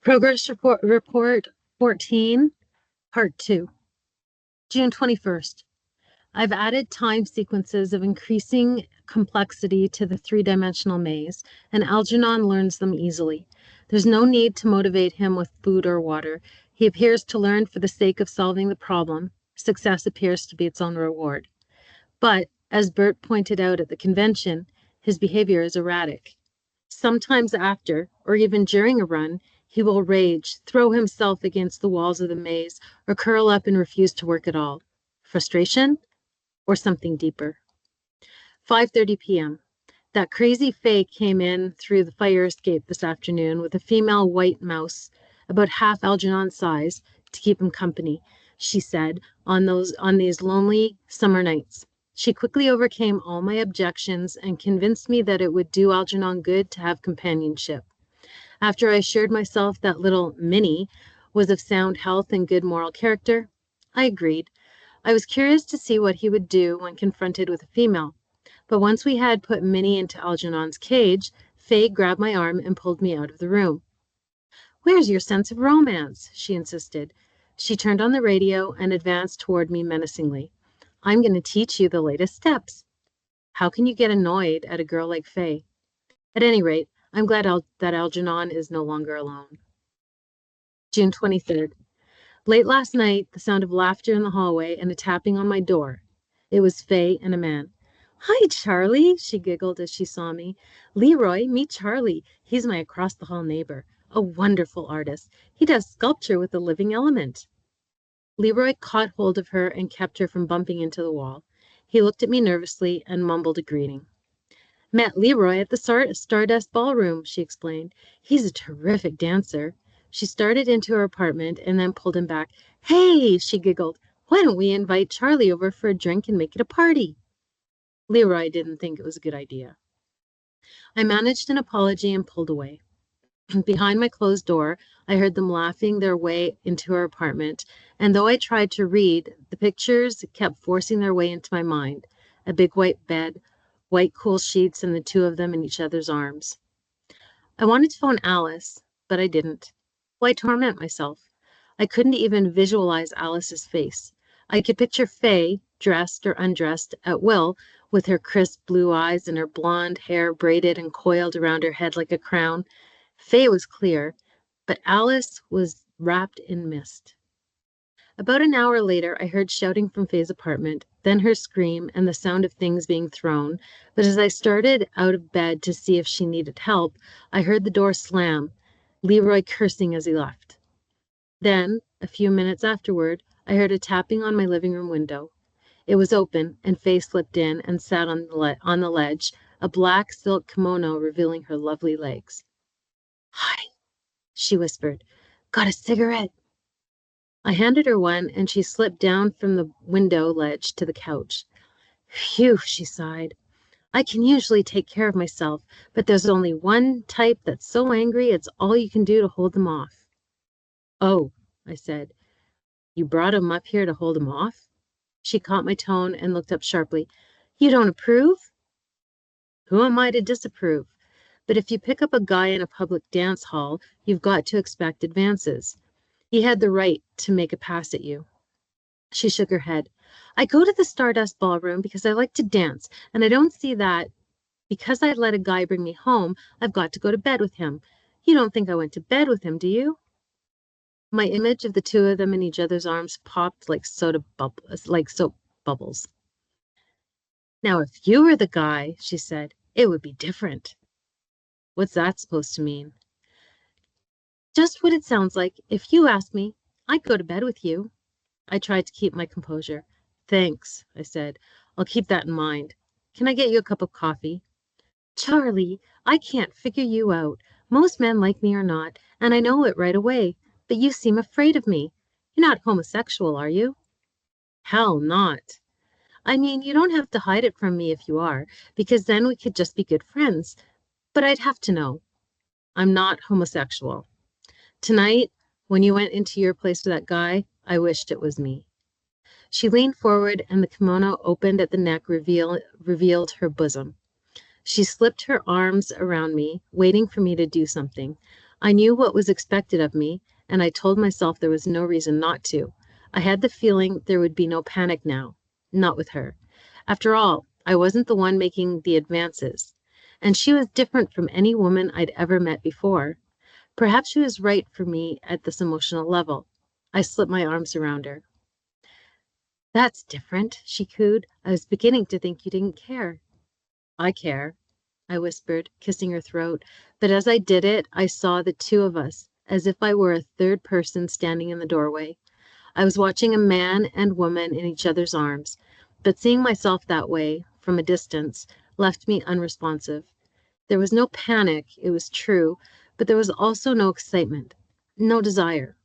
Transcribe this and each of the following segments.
Progress report 14, Part 2. June 21st. I've added time sequences of increasing complexity to the three-dimensional maze, and Algernon learns them easily. There's no need to motivate him with food or water. He appears to learn for the sake of solving the problem. Success appears to be its own reward. But, as Bert pointed out at the convention, his behavior is erratic. Sometimes after, or even during a run, he will rage, throw himself against the walls of the maze, or curl up and refuse to work at all. Frustration? Or something deeper. 5:30 p.m. That crazy Faye came in through the fire escape this afternoon with a female white mouse, about half Algernon's size, to keep him company, she said, on these lonely summer nights. She quickly overcame all my objections and convinced me that it would do Algernon good to have companionship. After I assured myself that little Minnie was of sound health and good moral character, I agreed. I was curious to see what he would do when confronted with a female. But once we had put Minnie into Algernon's cage, Faye grabbed my arm and pulled me out of the room. "Where's your sense of romance?" she insisted. She turned on the radio and advanced toward me menacingly. "I'm going to teach you the latest steps." How can you get annoyed at a girl like Faye? At any rate, I'm glad that Algernon is no longer alone. June 23rd. Late last night, the sound of laughter in the hallway and a tapping on my door. It was Faye and a man. "Hi, Charlie," she giggled as she saw me. "Leroy, meet Charlie. He's my across-the-hall neighbor. A wonderful artist. He does sculpture with the living element." Leroy caught hold of her and kept her from bumping into the wall. He looked at me nervously and mumbled a greeting. "Met Leroy at the Stardust Ballroom," she explained. "He's a terrific dancer." She started into her apartment and then pulled him back. "Hey," she giggled. "Why don't we invite Charlie over for a drink and make it a party?" Leroy didn't think it was a good idea. I managed an apology and pulled away. Behind my closed door, I heard them laughing their way into her apartment, and though I tried to read, the pictures kept forcing their way into my mind. A big white bed, white cool sheets, and the two of them in each other's arms. I wanted to phone Alice, but I didn't. Why torment myself? I couldn't even visualize Alice's face. I could picture Faye, dressed or undressed, at will, with her crisp blue eyes and her blonde hair braided and coiled around her head like a crown. Faye was clear, but Alice was wrapped in mist. About an hour later, I heard shouting from Faye's apartment, then her scream and the sound of things being thrown. But as I started out of bed to see if she needed help, I heard the door slam, Leroy cursing as he left. Then, a few minutes afterward, I heard a tapping on my living room window. It was open, and Faye slipped in and sat on the ledge, a black silk kimono revealing her lovely legs. "Hi," she whispered. "Got a cigarette?" I handed her one, and she slipped down from the window ledge to the couch. "Phew," she sighed. "I can usually take care of myself, but there's only one type that's so angry it's all you can do to hold them off." "Oh," I said. "You brought him up here to hold him off?" She caught my tone and looked up sharply. "You don't approve?" "Who am I to disapprove? But if you pick up a guy in a public dance hall, you've got to expect advances. He had the right to make a pass at you." She shook her head. "I go to the Stardust Ballroom because I like to dance, and I don't see that because I let a guy bring me home, I've got to go to bed with him. You don't think I went to bed with him, do you?" My image of the two of them in each other's arms popped like soap bubbles. "Now, if you were the guy," she said, "it would be different." "What's that supposed to mean?" "Just what it sounds like. If you asked me, I'd go to bed with you." I tried to keep my composure. "Thanks," I said. "I'll keep that in mind. Can I get you a cup of coffee?" "Charlie, I can't figure you out. Most men like me or not, and I know it right away. But you seem afraid of me. You're not homosexual, are you?" "Hell, not." "I mean, you don't have to hide it from me if you are, because then we could just be good friends. But I'd have to know." "I'm not homosexual. Tonight, when you went into your place with that guy, I wished it was me." She leaned forward and the kimono opened at the neck revealed her bosom. She slipped her arms around me, waiting for me to do something. I knew what was expected of me, and I told myself there was no reason not to. I had the feeling there would be no panic now. Not with her. After all, I wasn't the one making the advances. And she was different from any woman I'd ever met before. Perhaps she was right for me at this emotional level. I slipped my arms around her. That's different, she cooed. I was beginning to think you didn't care. I care, I whispered, kissing her throat. But as I did it, I saw the two of us, as if I were a third person standing in the doorway. I was watching a man and woman in each other's arms, but seeing myself that way, from a distance, left me unresponsive. There was no panic, it was true, but there was also no excitement, no desire.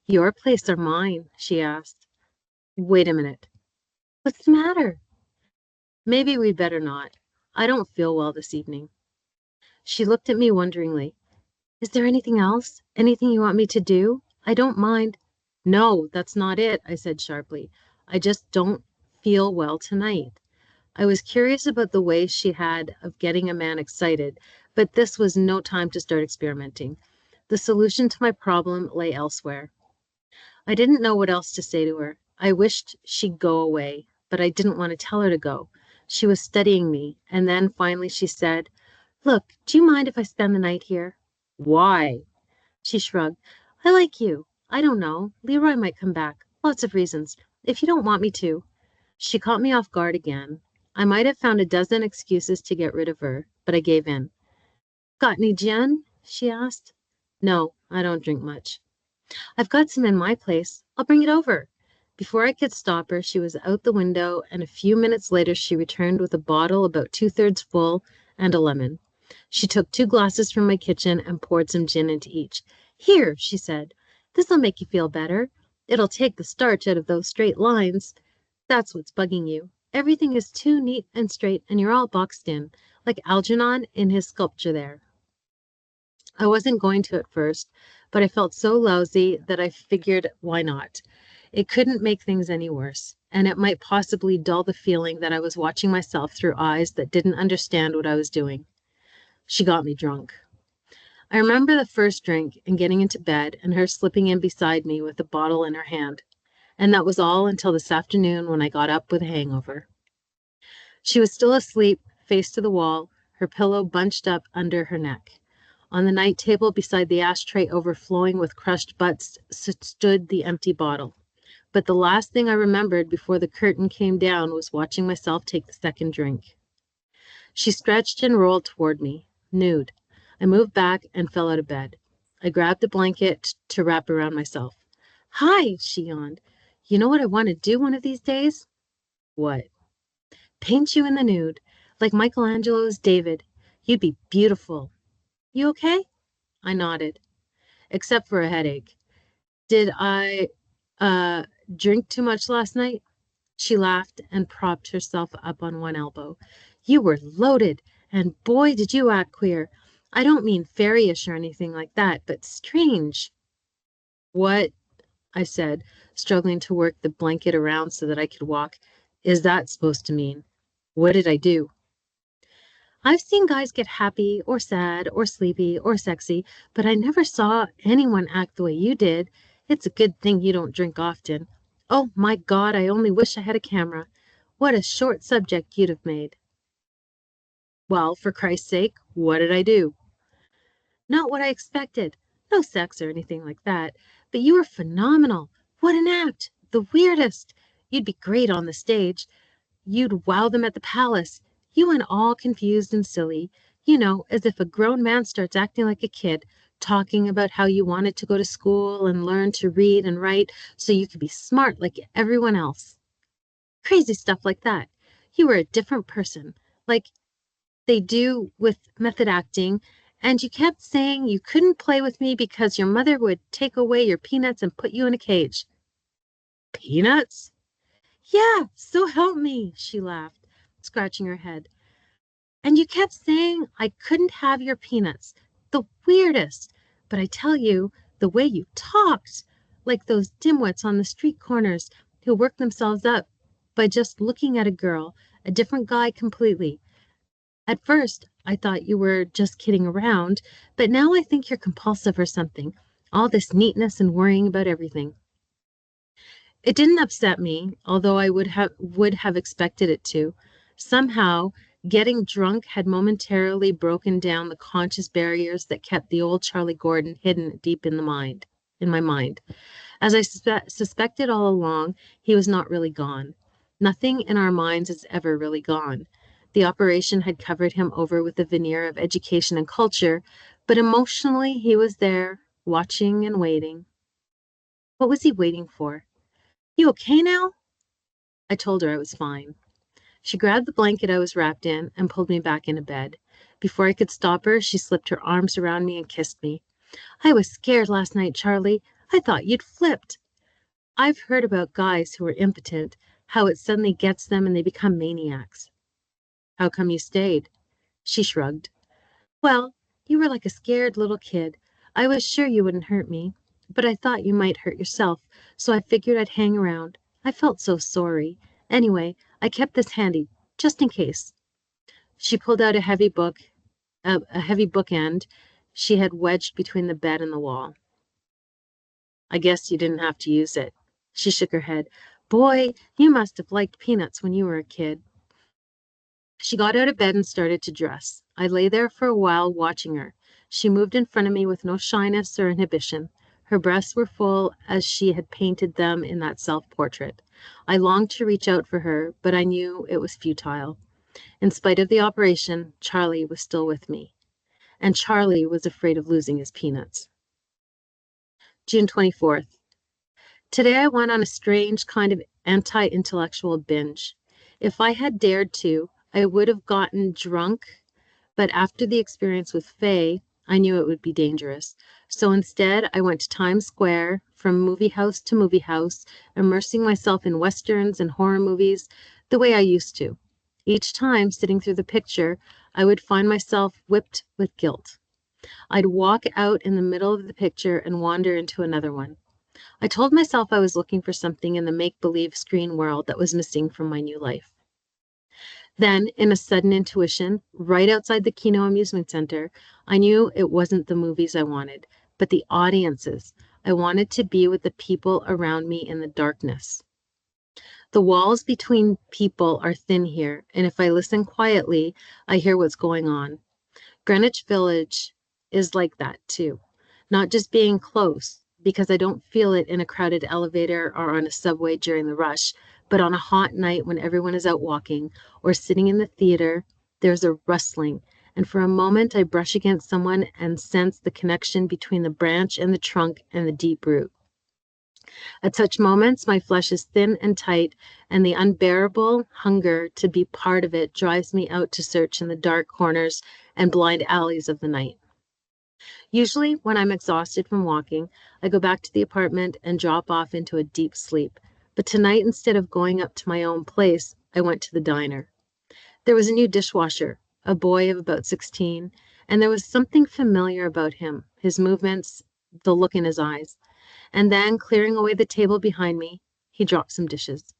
Your place or mine? She asked. Wait a minute. What's the matter? Maybe we'd better not. I don't feel well this evening. She looked at me wonderingly. Is there anything else? Anything you want me to do? I don't mind. No, that's not it, I said sharply. I just don't feel well tonight. I was curious about the way she had of getting a man excited, but this was no time to start experimenting. The solution to my problem lay elsewhere. I didn't know what else to say to her. I wished she'd go away, but I didn't want to tell her to go. She was studying me, and then finally she said, Look, do you mind if I spend the night here? Why? She shrugged. I like you. I don't know. Leroy might come back. Lots of reasons. If you don't want me to. She caught me off guard again. I might have found a dozen excuses to get rid of her, but I gave in. Got any gin? She asked. No, I don't drink much. I've got some in my place. I'll bring it over. Before I could stop her, she was out the window, and a few minutes later she returned with a bottle about two-thirds full and a lemon. She took 2 glasses from my kitchen and poured some gin into each. Here, she said, this'll make you feel better. It'll take the starch out of those straight lines. That's what's bugging you. Everything is too neat and straight, and you're all boxed in, like Algernon in his sculpture there. I wasn't going to at first, but I felt so lousy that I figured why not? It couldn't make things any worse, and it might possibly dull the feeling that I was watching myself through eyes that didn't understand what I was doing. She got me drunk. I remember the first drink and getting into bed and her slipping in beside me with a bottle in her hand. And that was all until this afternoon when I got up with a hangover. She was still asleep, face to the wall, her pillow bunched up under her neck. On the night table beside the ashtray overflowing with crushed butts stood the empty bottle. But the last thing I remembered before the curtain came down was watching myself take the second drink. She stretched and rolled toward me, nude. I moved back and fell out of bed. I grabbed a blanket to wrap around myself. Hi, she yawned. You know what I want to do one of these days? What? Paint you in the nude, like Michelangelo's David. You'd be beautiful. You okay? I nodded, except for a headache. Did I, uh, drink too much last night? She laughed and propped herself up on one elbow. You were loaded, and boy, did you act queer. I don't mean fairyish or anything like that, but strange. What? I said, struggling to work the blanket around so that I could walk. Is that supposed to mean? What did I do? I've seen guys get happy or sad or sleepy or sexy, but I never saw anyone act the way you did. It's a good thing you don't drink often. Oh my God, I only wish I had a camera. What a short subject you'd have made. Well, for Christ's sake, what did I do? Not what I expected. No sex or anything like that. But you were phenomenal. What an act. The weirdest. You'd be great on the stage. You'd wow them at the palace. You went all confused and silly. You know, as if a grown man starts acting like a kid, talking about how you wanted to go to school and learn to read and write so you could be smart like everyone else. Crazy stuff like that. You were a different person, like they do with method acting, and you kept saying you couldn't play with me because your mother would take away your peanuts and put you in a cage. Peanuts? Yeah, so help me, she laughed, scratching her head. And you kept saying I couldn't have your peanuts. The weirdest. But I tell you, the way you talked, like those dimwits on the street corners who work themselves up by just looking at a girl, a different guy completely. At first, I thought you were just kidding around, but now I think you're compulsive or something. All this neatness and worrying about everything. It didn't upset me, although I would have expected it to. Somehow, getting drunk had momentarily broken down the conscious barriers that kept the old Charlie Gordon hidden deep in my mind. As I suspected all along, he was not really gone. Nothing in our minds is ever really gone. The operation had covered him over with a veneer of education and culture, but emotionally he was there, watching and waiting. What was he waiting for? You okay now? I told her I was fine. She grabbed the blanket I was wrapped in and pulled me back into bed. Before I could stop her, she slipped her arms around me and kissed me. I was scared last night, Charlie. I thought you'd flipped. I've heard about guys who are impotent, how it suddenly gets them and they become maniacs. How come you stayed? She shrugged. Well, you were like a scared little kid. I was sure you wouldn't hurt me, but I thought you might hurt yourself, so I figured I'd hang around. I felt so sorry. Anyway, I kept this handy, just in case. She pulled out a heavy bookend she had wedged between the bed and the wall. I guess you didn't have to use it. She shook her head. Boy, you must have liked peanuts when you were a kid. She got out of bed and started to dress. I lay there for a while watching her. She moved in front of me with no shyness or inhibition. Her breasts were full as she had painted them in that self-portrait. I longed to reach out for her, but I knew it was futile. In spite of the operation, Charlie was still with me. And Charlie was afraid of losing his peanuts. June 24th. Today I went on a strange kind of anti-intellectual binge. If I had dared to, I would have gotten drunk, but after the experience with Faye, I knew it would be dangerous. So instead, I went to Times Square, from movie house to movie house, immersing myself in westerns and horror movies the way I used to. Each time, sitting through the picture, I would find myself whipped with guilt. I'd walk out in the middle of the picture and wander into another one. I told myself I was looking for something in the make-believe screen world that was missing from my new life. Then, in a sudden intuition, right outside the Kino Amusement Center, I knew it wasn't the movies I wanted, but the audiences. I wanted to be with the people around me in the darkness. The walls between people are thin here, and if I listen quietly, I hear what's going on. Greenwich Village is like that too. Not just being close, because I don't feel it in a crowded elevator or on a subway during the rush, but on a hot night when everyone is out walking or sitting in the theater, there's a rustling, and for a moment I brush against someone and sense the connection between the branch and the trunk and the deep root. At such moments, my flesh is thin and tight, and the unbearable hunger to be part of it drives me out to search in the dark corners and blind alleys of the night. Usually, when I'm exhausted from walking, I go back to the apartment and drop off into a deep sleep. But tonight, instead of going up to my own place, I went to the diner. There was a new dishwasher, a boy of about 16, and there was something familiar about him, his movements, the look in his eyes. And then, clearing away the table behind me, he dropped some dishes.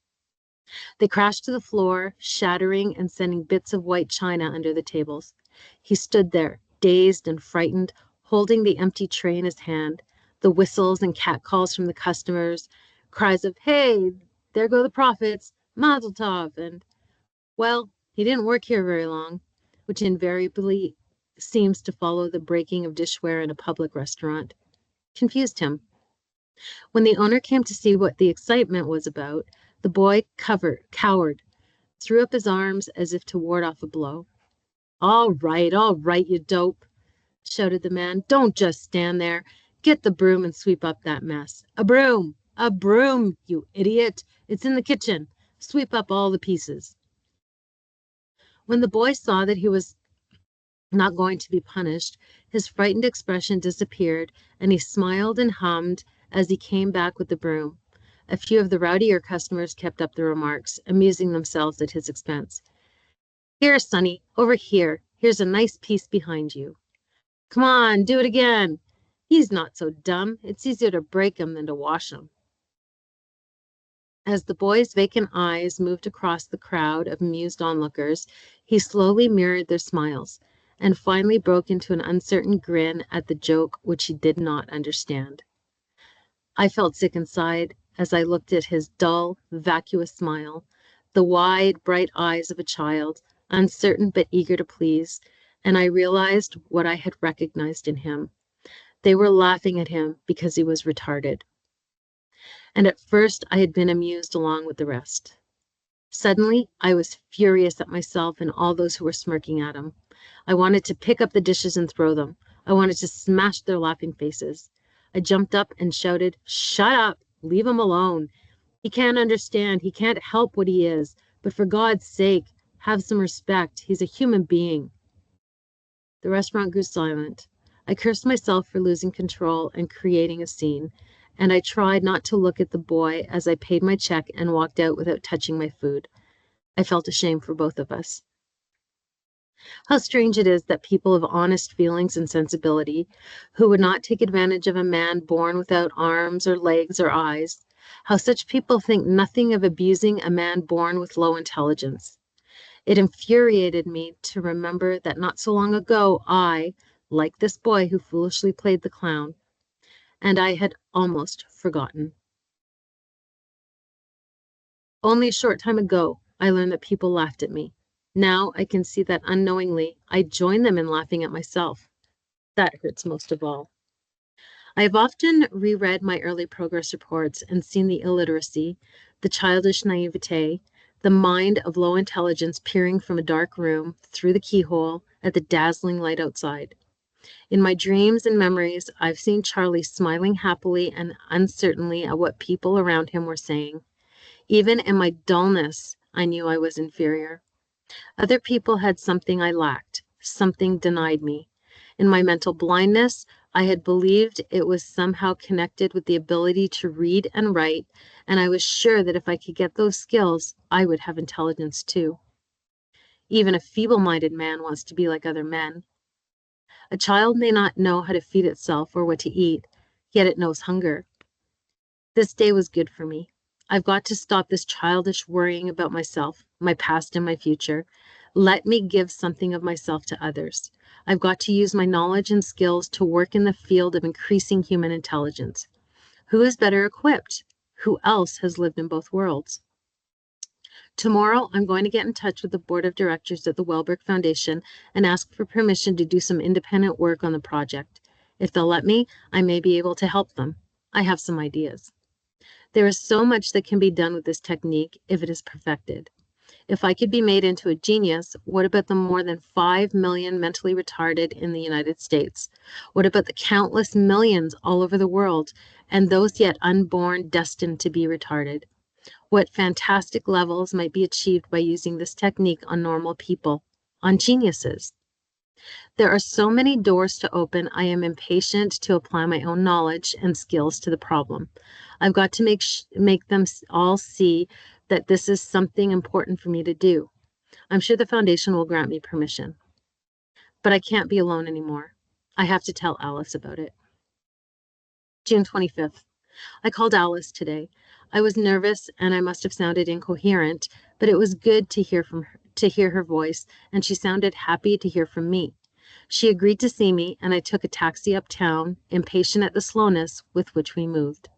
They crashed to the floor, shattering and sending bits of white china under the tables. He stood there, dazed and frightened, holding the empty tray in his hand, the whistles and catcalls from the customers, cries of, "Hey, there go the profits, Mazel Tov," and, well, he didn't work here very long, which invariably seems to follow the breaking of dishware in a public restaurant, confused him. When the owner came to see what the excitement was about, the boy cowered, threw up his arms as if to ward off a blow. All right, you dope," shouted the man. "Don't just stand there. Get the broom and sweep up that mess. A broom, you idiot. It's in the kitchen. Sweep up all the pieces." When the boy saw that he was not going to be punished, his frightened expression disappeared, and he smiled and hummed as he came back with the broom. A few of the rowdier customers kept up the remarks, amusing themselves at his expense. "Here, Sonny, over here. Here's a nice piece behind you. Come on, do it again. He's not so dumb. It's easier to break 'em than to wash 'em." As the boy's vacant eyes moved across the crowd of amused onlookers, he slowly mirrored their smiles and finally broke into an uncertain grin at the joke which he did not understand. I felt sick inside as I looked at his dull, vacuous smile, the wide, bright eyes of a child, uncertain but eager to please, and I realized what I had recognized in him. They were laughing at him because he was retarded. And at first I had been amused along with the rest. Suddenly, I was furious at myself and all those who were smirking at him. I wanted to pick up the dishes and throw them. I wanted to smash their laughing faces. I jumped up and shouted, "Shut up! Leave him alone. He can't understand. He can't help what he is. But for God's sake, have some respect. He's a human being." The restaurant grew silent. I cursed myself for losing control and creating a scene, and I tried not to look at the boy as I paid my check and walked out without touching my food. I felt ashamed for both of us. How strange it is that people of honest feelings and sensibility, who would not take advantage of a man born without arms or legs or eyes, how such people think nothing of abusing a man born with low intelligence. It infuriated me to remember that not so long ago I, like this boy who foolishly played the clown, and I had almost forgotten. Only a short time ago, I learned that people laughed at me. Now I can see that unknowingly I joined them in laughing at myself. That hurts most of all. I have often reread my early progress reports and seen the illiteracy, the childish naivete, the mind of low intelligence peering from a dark room through the keyhole at the dazzling light outside. In my dreams and memories, I've seen Charlie smiling happily and uncertainly at what people around him were saying. Even in my dullness, I knew I was inferior. Other people had something I lacked, something denied me. In my mental blindness, I had believed it was somehow connected with the ability to read and write, and I was sure that if I could get those skills, I would have intelligence too. Even a feeble-minded man wants to be like other men. A child may not know how to feed itself or what to eat, yet it knows hunger. This day was good for me. I've got to stop this childish worrying about myself, my past and my future. Let me give something of myself to others. I've got to use my knowledge and skills to work in the field of increasing human intelligence. Who is better equipped? Who else has lived in both worlds? Tomorrow, I'm going to get in touch with the board of directors at the Wellberg Foundation and ask for permission to do some independent work on the project. If they'll let me, I may be able to help them. I have some ideas. There is so much that can be done with this technique if it is perfected. If I could be made into a genius, what about the more than 5 million mentally retarded in the United States? What about the countless millions all over the world and those yet unborn destined to be retarded? What fantastic levels might be achieved by using this technique on normal people, on geniuses? There are so many doors to open, I am impatient to apply my own knowledge and skills to the problem. I've got to make them all see that this is something important for me to do. I'm sure the foundation will grant me permission. But I can't be alone anymore. I have to tell Alice about it. June 25th. I called Alice today. I was nervous and I must have sounded incoherent, but it was good to hear her voice, and she sounded happy to hear from me. She agreed to see me, and I took a taxi uptown, impatient at the slowness with which we moved.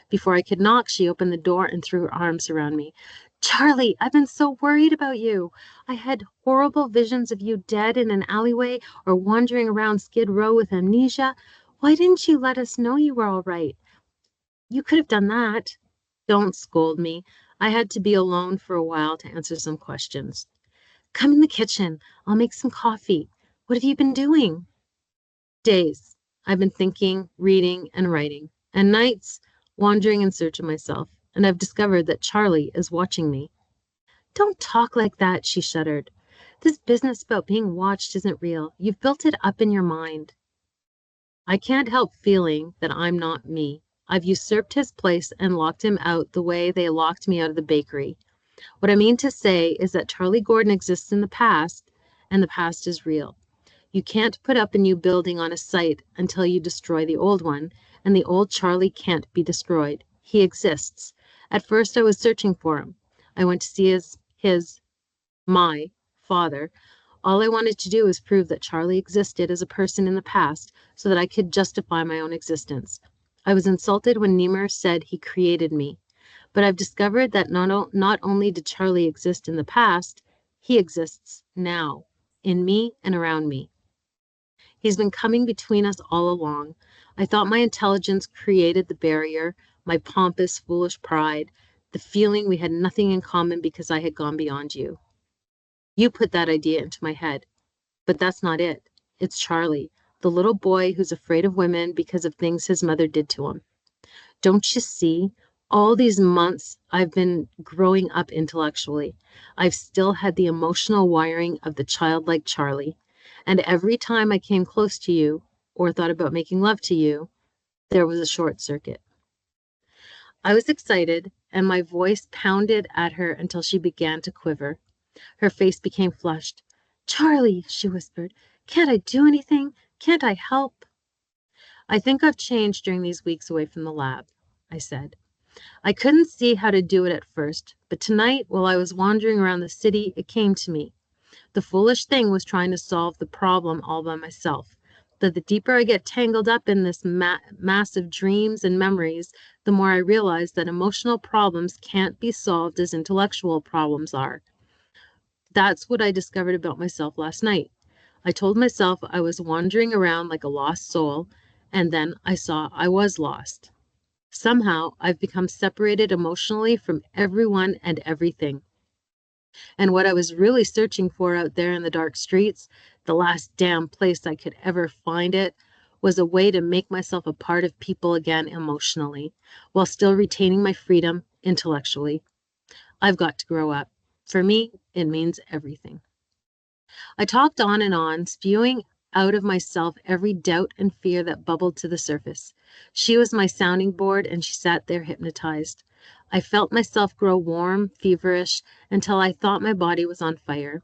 Before I could knock, she opened the door and threw her arms around me. "Charlie, I've been so worried about you. I had horrible visions of you dead in an alleyway or wandering around Skid Row with amnesia. Why didn't you let us know you were all right? You could have done that." "Don't scold me. I had to be alone for a while to answer some questions." "Come in the kitchen. I'll make some coffee. What have you been doing?" "Days. I've been thinking, reading, and writing. And nights, wandering in search of myself. And I've discovered that Charlie is watching me." "Don't talk like that," she shuddered. "This business about being watched isn't real. You've built it up in your mind." "I can't help feeling that I'm not me. I've usurped his place and locked him out the way they locked me out of the bakery. What I mean to say is that Charlie Gordon exists in the past, and the past is real. You can't put up a new building on a site until you destroy the old one, and the old Charlie can't be destroyed. He exists, At first, I was searching for him. I went to see my father. All I wanted to do was prove that Charlie existed as a person in the past so that I could justify my own existence. I was insulted when Niemer said he created me, but I've discovered that not only did Charlie exist in the past, he exists now, in me and around me. He's been coming between us all along. I thought my intelligence created the barrier, my pompous, foolish pride, the feeling we had nothing in common because I had gone beyond you. You put that idea into my head, but that's not it. It's Charlie, the little boy who's afraid of women because of things his mother did to him. Don't you see? All these months I've been growing up intellectually. I've still had the emotional wiring of the childlike Charlie. And every time I came close to you or thought about making love to you, there was a short circuit. I was excited, and my voice pounded at her until she began to quiver. Her face became flushed. Charlie, she whispered, can't I do anything? Can't I help? I think I've changed during these weeks away from the lab, I said. I couldn't see how to do it at first, but tonight, while I was wandering around the city, it came to me. The foolish thing was trying to solve the problem all by myself. That the deeper I get tangled up in this mass of dreams and memories, the more I realize that emotional problems can't be solved as intellectual problems are. That's what I discovered about myself last night. I told myself I was wandering around like a lost soul, and then I saw I was lost. Somehow, I've become separated emotionally from everyone and everything. And what I was really searching for out there in the dark streets, the last damn place I could ever find it, was a way to make myself a part of people again emotionally, while still retaining my freedom intellectually. I've got to grow up. For me, it means everything. I talked on, spewing out of myself every doubt and fear that bubbled to the surface. She was my sounding board, and she sat there hypnotized. I felt myself grow warm, feverish, until I thought my body was on fire.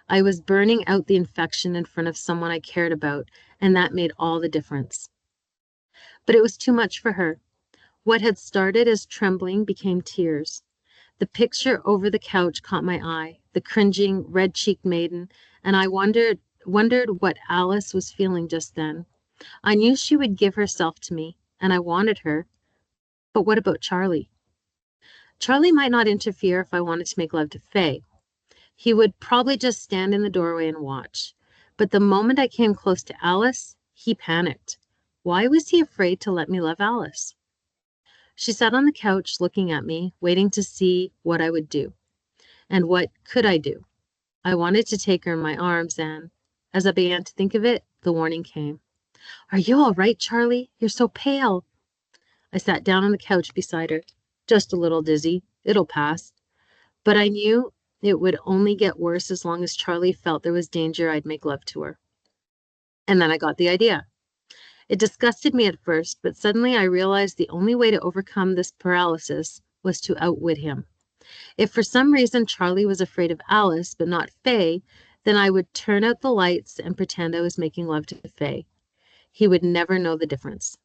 I was burning out the infection in front of someone I cared about, and that made all the difference. But it was too much for her. What had started as trembling became tears. The picture over the couch caught my eye, the cringing, red-cheeked maiden, and I wondered what Alice was feeling just then. I knew she would give herself to me, and I wanted her. But what about Charlie? Charlie might not interfere if I wanted to make love to Faye. He would probably just stand in the doorway and watch. But the moment I came close to Alice, he panicked. Why was he afraid to let me love Alice? She sat on the couch looking at me, waiting to see what I would do. And what could I do? I wanted to take her in my arms, and as I began to think of it, the warning came. Are you all right, Charlie? You're so pale. I sat down on the couch beside her. Just a little dizzy. It'll pass. But I knew it would only get worse as long as Charlie felt there was danger I'd make love to her. And then I got the idea. It disgusted me at first, but suddenly I realized the only way to overcome this paralysis was to outwit him. If for some reason Charlie was afraid of Alice, but not Faye, then I would turn out the lights and pretend I was making love to Faye. He would never know the difference.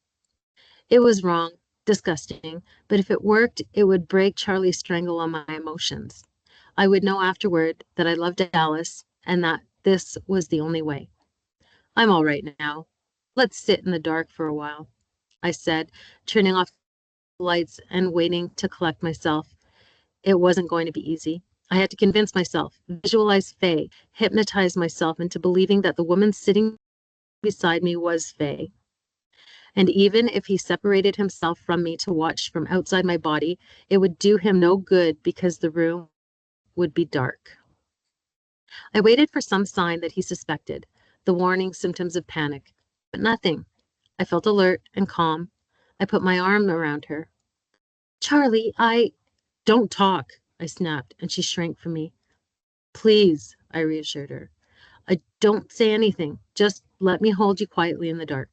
It was wrong, disgusting, but if it worked, it would break Charlie's strangle on my emotions. I would know afterward that I loved Alice and that this was the only way. I'm all right now. Let's sit in the dark for a while, I said, turning off the lights and waiting to collect myself. It wasn't going to be easy. I had to convince myself, visualize Faye, hypnotize myself into believing that the woman sitting beside me was Faye. And even if he separated himself from me to watch from outside my body, it would do him no good because the room would be dark. I waited for some sign that he suspected, the warning symptoms of panic, but nothing. I felt alert and calm. I put my arm around her. Charlie, Don't talk, I snapped, and she shrank from me. Please, I reassured her. Don't say anything. Just let me hold you quietly in the dark.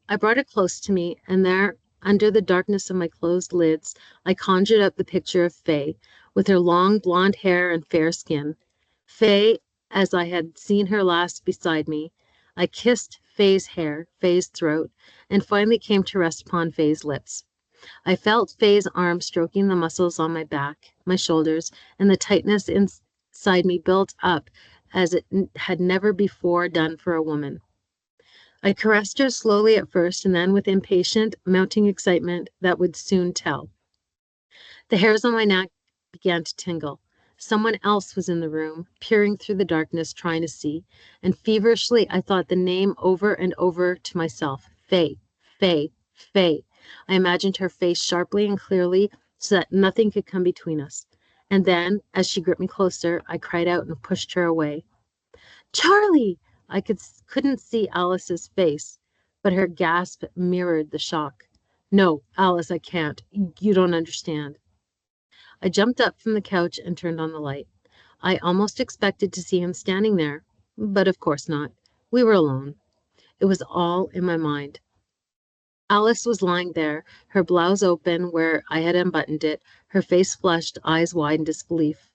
I brought her close to me, and there, under the darkness of my closed lids, I conjured up the picture of Faye, with her long blonde hair and fair skin. Faye, as I had seen her last beside me. I kissed Faye's hair, Faye's throat, and finally came to rest upon Faye's lips. I felt Faye's arm stroking the muscles on my back, my shoulders, and the tightness inside me built up as it had never before done for a woman. I caressed her slowly at first and then with impatient, mounting excitement that would soon tell. The hairs on my neck began to tingle. Someone else was in the room, peering through the darkness, trying to see, and feverishly I thought the name over and over to myself. Faye, Faye, Faye. I imagined her face sharply and clearly so that nothing could come between us. And then, as she gripped me closer, I cried out and pushed her away. Charlie! I couldn't see Alice's face, but her gasp mirrored the shock. No, Alice, I can't. You don't understand. I jumped up from the couch and turned on the light. I almost expected to see him standing there, but of course not. We were alone. It was all in my mind. Alice was lying there, her blouse open where I had unbuttoned it, her face flushed, eyes wide in disbelief.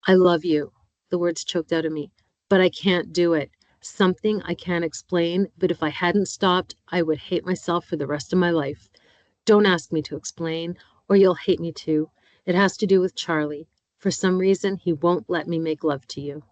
I love you, the words choked out of me, but I can't do it. Something I can't explain, but if I hadn't stopped, I would hate myself for the rest of my life. Don't ask me to explain, or you'll hate me too. It has to do with Charlie. For some reason, he won't let me make love to you.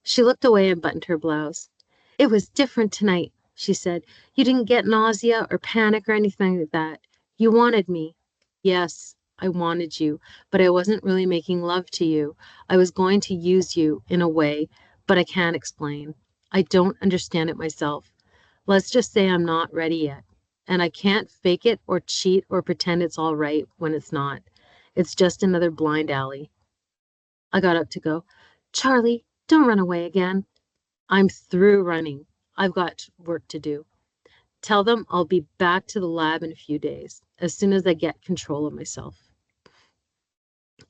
She looked away and buttoned her blouse. It was different tonight, she said. You didn't get nausea or panic or anything like that. You wanted me. Yes, I wanted you, but I wasn't really making love to you. I was going to use you in a way, but I can't explain. I don't understand it myself. Let's just say I'm not ready yet. And I can't fake it or cheat or pretend it's all right when it's not. It's just another blind alley. I got up to go. Charlie, don't run away again. I'm through running. I've got work to do. Tell them I'll be back to the lab in a few days, as soon as I get control of myself.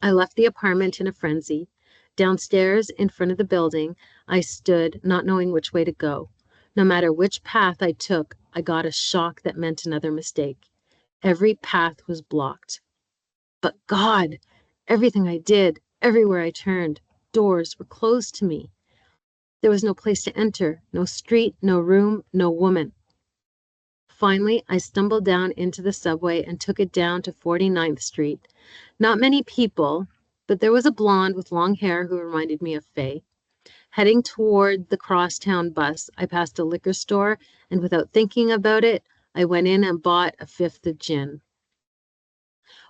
I left the apartment in a frenzy. Downstairs, in front of the building, I stood, not knowing which way to go. No matter which path I took, I got a shock that meant another mistake. Every path was blocked. But God! Everything I did, everywhere I turned, doors were closed to me. There was no place to enter, no street, no room, no woman. Finally, I stumbled down into the subway and took it down to 49th Street. Not many people, but there was a blonde with long hair who reminded me of Faye. Heading toward the crosstown bus, I passed a liquor store, and without thinking about it, I went in and bought a fifth of gin.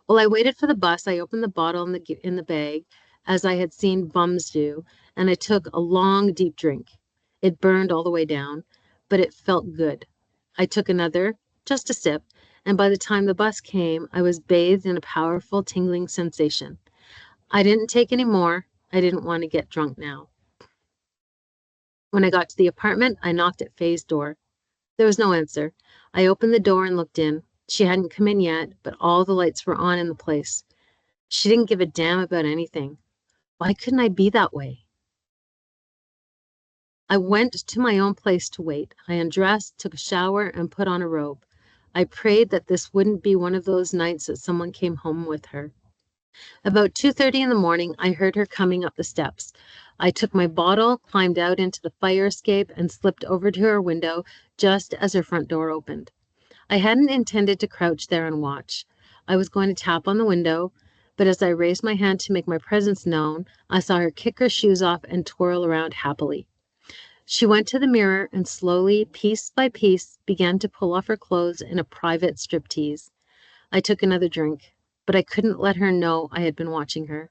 While I waited for the bus, I opened the bottle in the bag, as I had seen bums do, and I took a long, deep drink. It burned all the way down, but it felt good. I took another, just a sip, and by the time the bus came, I was bathed in a powerful, tingling sensation. I didn't take any more. I didn't want to get drunk now. When I got to the apartment, I knocked at Faye's door. There was no answer. I opened the door and looked in. She hadn't come in yet, but all the lights were on in the place. She didn't give a damn about anything. Why couldn't I be that way? I went to my own place to wait. I undressed, took a shower, and put on a robe. I prayed that this wouldn't be one of those nights that someone came home with her. About 2:30 in the morning, I heard her coming up the steps. I took my bottle, climbed out into the fire escape, and slipped over to her window just as her front door opened. I hadn't intended to crouch there and watch. I was going to tap on the window, but as I raised my hand to make my presence known, I saw her kick her shoes off and twirl around happily. She went to the mirror and slowly, piece by piece, began to pull off her clothes in a private striptease. I took another drink, but I couldn't let her know I had been watching her.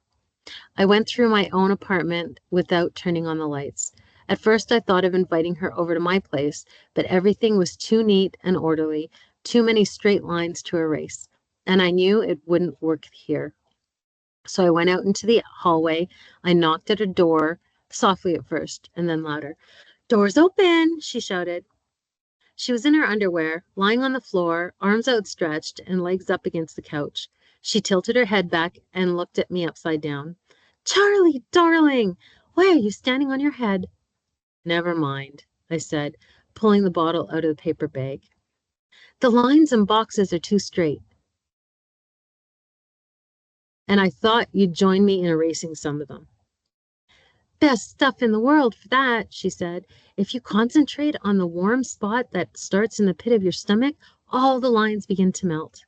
I went through my own apartment without turning on the lights. At first I thought of inviting her over to my place, but everything was too neat and orderly, too many straight lines to erase, and I knew it wouldn't work here. So I went out into the hallway. I knocked at her door, softly at first, and then louder. "Door's open," she shouted. She was in her underwear, lying on the floor, arms outstretched and legs up against the couch. She tilted her head back and looked at me upside down. "Charlie, darling, why are you standing on your head?" "Never mind," I said, pulling the bottle out of the paper bag. "The lines and boxes are too straight. And I thought you'd join me in erasing some of them." "Best stuff in the world for that," she said. "If you concentrate on the warm spot that starts in the pit of your stomach, all the lines begin to melt.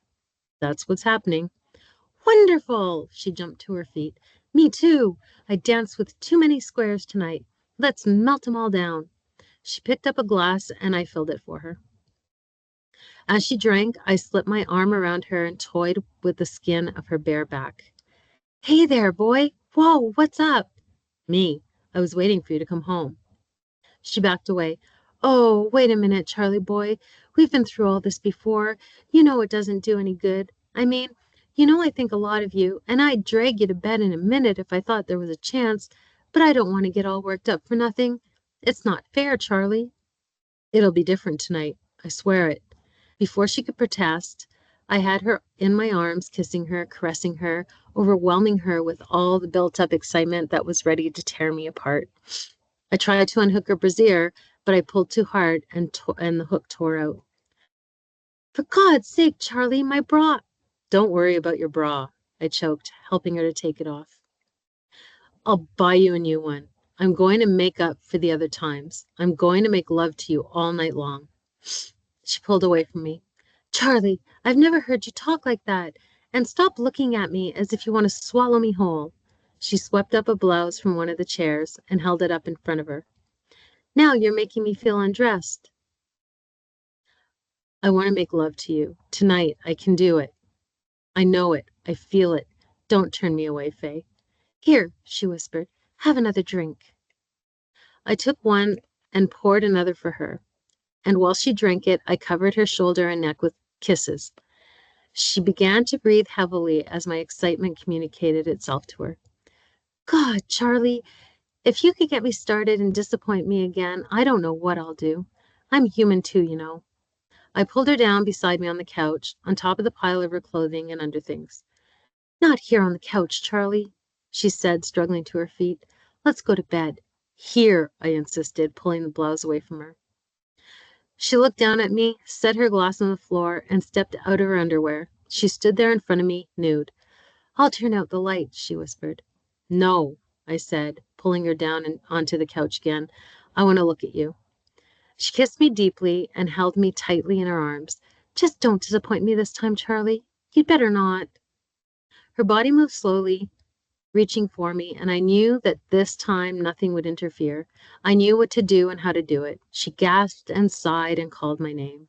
That's what's happening. Wonderful! She jumped to her feet. Me too. I danced with too many squares tonight. Let's melt 'em all down. She picked up a glass and I filled it for her. As she drank, I slipped my arm around her and toyed with the skin of her bare back. Hey there, boy. Whoa, what's up? Me. I was waiting for you to come home. She backed away. Oh, wait a minute, Charlie boy. We've been through all this before. You know it doesn't do any good. I mean, you know I think a lot of you, and I'd drag you to bed in a minute if I thought there was a chance, but I don't want to get all worked up for nothing. It's not fair, Charlie. It'll be different tonight. I swear it. Before she could protest, I had her in my arms, kissing her, caressing her, overwhelming her with all the built-up excitement that was ready to tear me apart. I tried to unhook her brassiere, but I pulled too hard and the hook tore out. For God's sake, Charlie, my bra. Don't worry about your bra, I choked, helping her to take it off. I'll buy you a new one. I'm going to make up for the other times. I'm going to make love to you all night long. She pulled away from me. Charlie, I've never heard you talk like that. And stop looking at me as if you want to swallow me whole. She swept up a blouse from one of the chairs and held it up in front of her. Now you're making me feel undressed. I want to make love to you. Tonight, I can do it. I know it. I feel it. Don't turn me away, Faye. Here, she whispered. Have another drink. I took one and poured another for her. And while she drank it, I covered her shoulder and neck with kisses. She began to breathe heavily as my excitement communicated itself to her. God, Charlie, if you could get me started and disappoint me again, I don't know what I'll do. I'm human too, you know. I pulled her down beside me on the couch, on top of the pile of her clothing and underthings. Not here on the couch, Charlie, she said, struggling to her feet. Let's go to bed. Here, I insisted, pulling the blouse away from her. She looked down at me, set her glass on the floor, and stepped out of her underwear. She stood there in front of me, nude. I'll turn out the light, she whispered. No, I said, pulling her down and onto the couch again. I want to look at you. She kissed me deeply and held me tightly in her arms. Just don't disappoint me this time, Charlie. You'd better not. Her body moved slowly, reaching for me, and I knew that this time nothing would interfere. I knew what to do and how to do it. She gasped and sighed and called my name.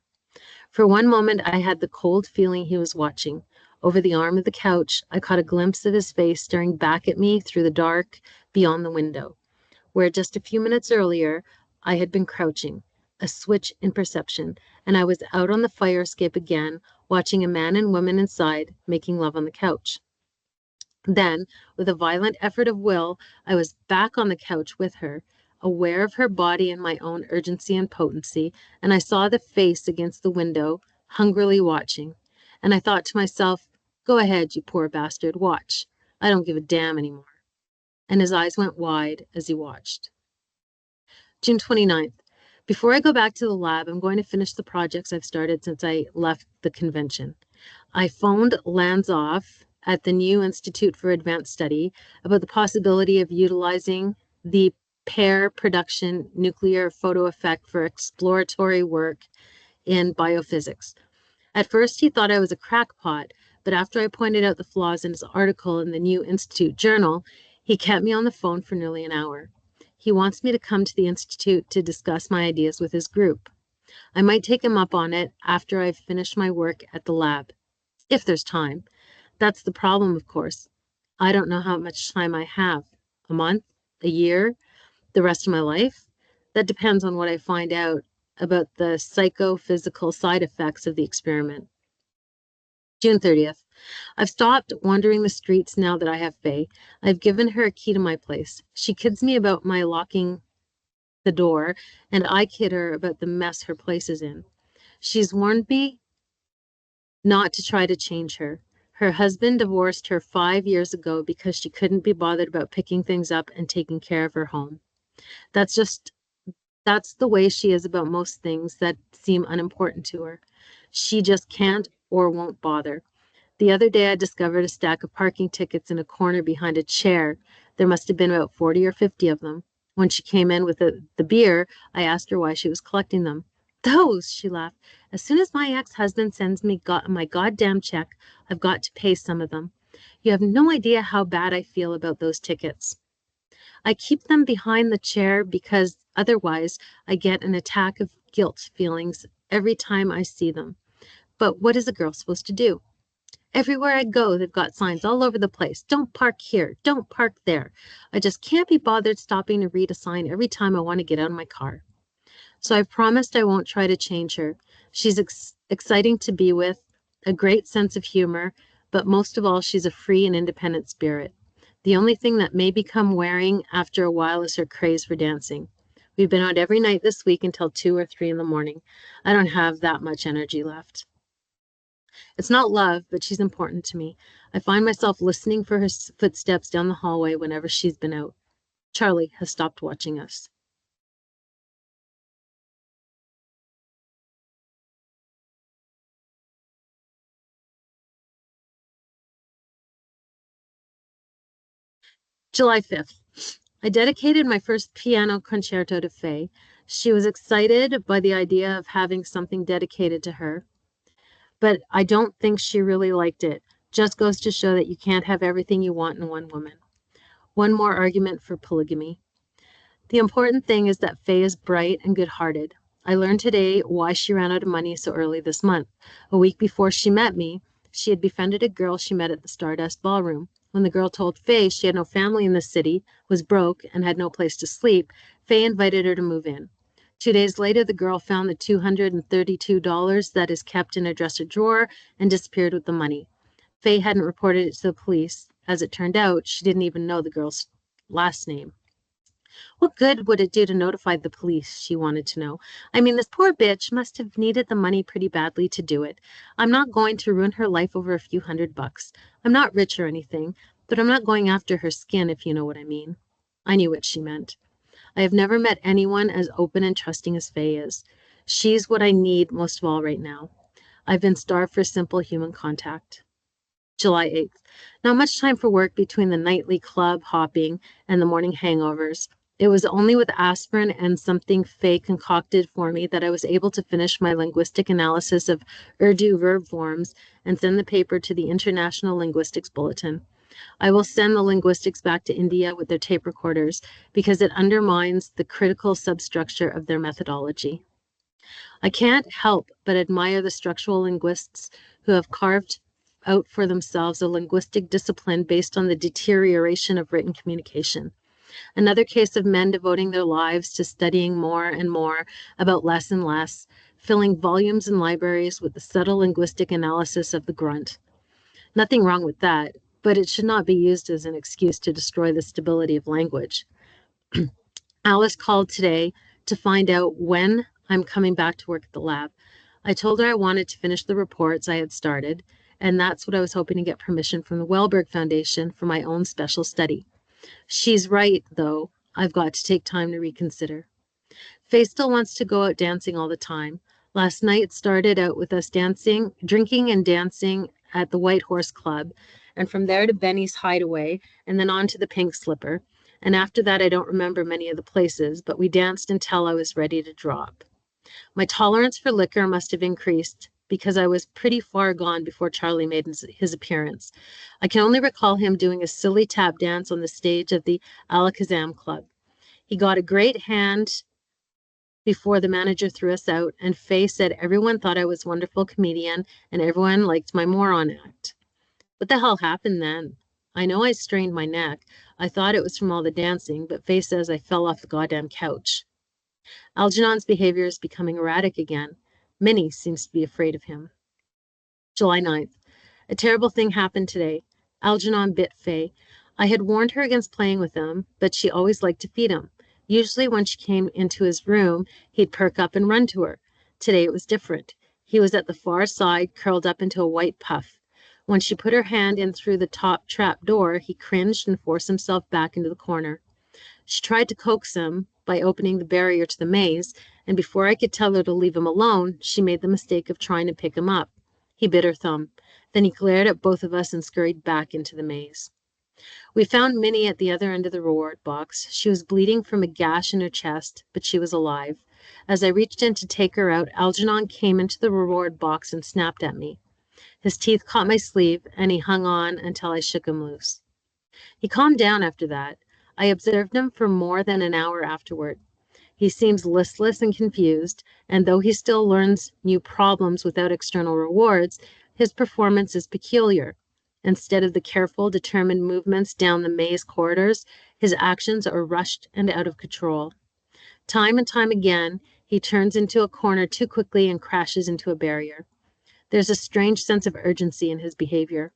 For one moment, I had the cold feeling he was watching. Over the arm of the couch, I caught a glimpse of his face staring back at me through the dark beyond the window, where just a few minutes earlier I had been crouching. A switch in perception, and I was out on the fire escape again, watching a man and woman inside making love on the couch. Then, with a violent effort of will, I was back on the couch with her, aware of her body and my own urgency and potency, and I saw the face against the window, hungrily watching. And I thought to myself, go ahead, you poor bastard, watch. I don't give a damn anymore. And his eyes went wide as he watched. June 29th. Before I go back to the lab, I'm going to finish the projects I've started since I left the convention. I phoned Lanzoff at the new Institute for Advanced Study about the possibility of utilizing the pair production nuclear photo effect for exploratory work in biophysics. At first, he thought I was a crackpot, but after I pointed out the flaws in his article in the New Institute Journal, he kept me on the phone for nearly an hour. He wants me to come to the Institute to discuss my ideas with his group. I might take him up on it after I've finished my work at the lab, if there's time. That's the problem, of course. I don't know how much time I have. A month? A year? The rest of my life? That depends on what I find out about the psychophysical side effects of the experiment. June 30th. I've stopped wandering the streets now that I have Faye. I've given her a key to my place. She kids me about my locking the door, and I kid her about the mess her place is in. She's warned me not to try to change her. Her husband divorced her 5 years ago because she couldn't be bothered about picking things up and taking care of her home. That's the way she is about most things that seem unimportant to her. She just can't or won't bother. The other day I discovered a stack of parking tickets in a corner behind a chair. There must have been about 40 or 50 of them. When she came in with the beer, I asked her why she was collecting them. Those, she laughed. As soon as my ex-husband sends me my goddamn check, I've got to pay some of them. You have no idea how bad I feel about those tickets. I keep them behind the chair because otherwise I get an attack of guilt feelings every time I see them. But what is a girl supposed to do? Everywhere I go, they've got signs all over the place. Don't park here. Don't park there. I just can't be bothered stopping to read a sign every time I want to get out of my car. So I've promised I won't try to change her. She's exciting to be with, a great sense of humor, but most of all, she's a free and independent spirit. The only thing that may become wearing after a while is her craze for dancing. We've been out every night this week until 2 or 3 in the morning. I don't have that much energy left. It's not love, but she's important to me. I find myself listening for her footsteps down the hallway whenever she's been out. Charlie has stopped watching us. July 5th. I dedicated my first piano concerto to Faye. She was excited by the idea of having something dedicated to her, but I don't think she really liked it. Just goes to show that you can't have everything you want in one woman. One more argument for polygamy. The important thing is that Faye is bright and good-hearted. I learned today why she ran out of money so early this month. A week before she met me, she had befriended a girl she met at the Stardust Ballroom. When the girl told Faye she had no family in the city, was broke, and had no place to sleep, Faye invited her to move in. 2 days later, the girl found the $232 that is kept in a dresser drawer and disappeared with the money. Faye hadn't reported it to the police. As it turned out, she didn't even know the girl's last name. What good would it do to notify the police, she wanted to know. I mean, this poor bitch must have needed the money pretty badly to do it. I'm not going to ruin her life over a few $100. I'm not rich or anything, but I'm not going after her skin, if you know what I mean. I knew what she meant. I have never met anyone as open and trusting as Faye is. She's what I need most of all right now. I've been starved for simple human contact. July 8th. Not much time for work between the nightly club hopping and the morning hangovers. It was only with aspirin and something Faye concocted for me that I was able to finish my linguistic analysis of Urdu verb forms and send the paper to the International Linguistics Bulletin. I will send the linguistics back to India with their tape recorders because it undermines the critical substructure of their methodology. I can't help but admire the structural linguists who have carved out for themselves a linguistic discipline based on the deterioration of written communication. Another case of men devoting their lives to studying more and more about less and less, filling volumes and libraries with the subtle linguistic analysis of the grunt. Nothing wrong with that, but it should not be used as an excuse to destroy the stability of language. Alice called today to find out when I'm coming back to work at the lab. I told her I wanted to finish the reports I had started, and that's what I was hoping to get permission from the Wellberg Foundation for my own special study. She's right, though. I've got to take time to reconsider. Faye still wants to go out dancing all the time. Last night started out with us drinking and dancing at the White Horse Club, and from there to Benny's Hideaway, and then on to the Pink Slipper. And after that, I don't remember many of the places, but we danced until I was ready to drop. My tolerance for liquor must have increased because I was pretty far gone before Charlie made his appearance. I can only recall him doing a silly tap dance on the stage of the Alakazam Club. He got a great hand before the manager threw us out, and Faye said everyone thought I was a wonderful comedian and everyone liked my moron act. What the hell happened then? I know I strained my neck. I thought it was from all the dancing, but Faye says I fell off the goddamn couch. Algernon's behavior is becoming erratic again. Minnie seems to be afraid of him. July 9th. A terrible thing happened today. Algernon bit Faye. I had warned her against playing with him, but she always liked to feed him. Usually when she came into his room, he'd perk up and run to her. Today it was different. He was at the far side, curled up into a white puff. When she put her hand in through the top trap door, he cringed and forced himself back into the corner. She tried to coax him by opening the barrier to the maze, and before I could tell her to leave him alone, she made the mistake of trying to pick him up. He bit her thumb. Then he glared at both of us and scurried back into the maze. We found Minnie at the other end of the reward box. She was bleeding from a gash in her chest, but she was alive. As I reached in to take her out, Algernon came into the reward box and snapped at me. His teeth caught my sleeve, and he hung on until I shook him loose. He calmed down after that. I observed him for more than an hour afterward. He seems listless and confused, and though he still learns new problems without external rewards, his performance is peculiar. Instead of the careful, determined movements down the maze corridors, his actions are rushed and out of control. Time and time again, he turns into a corner too quickly and crashes into a barrier. There's a strange sense of urgency in his behavior.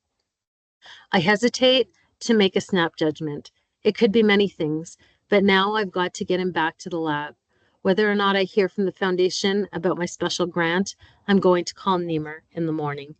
I hesitate to make a snap judgment. It could be many things, but now I've got to get him back to the lab. Whether or not I hear from the foundation about my special grant, I'm going to call Niemer in the morning.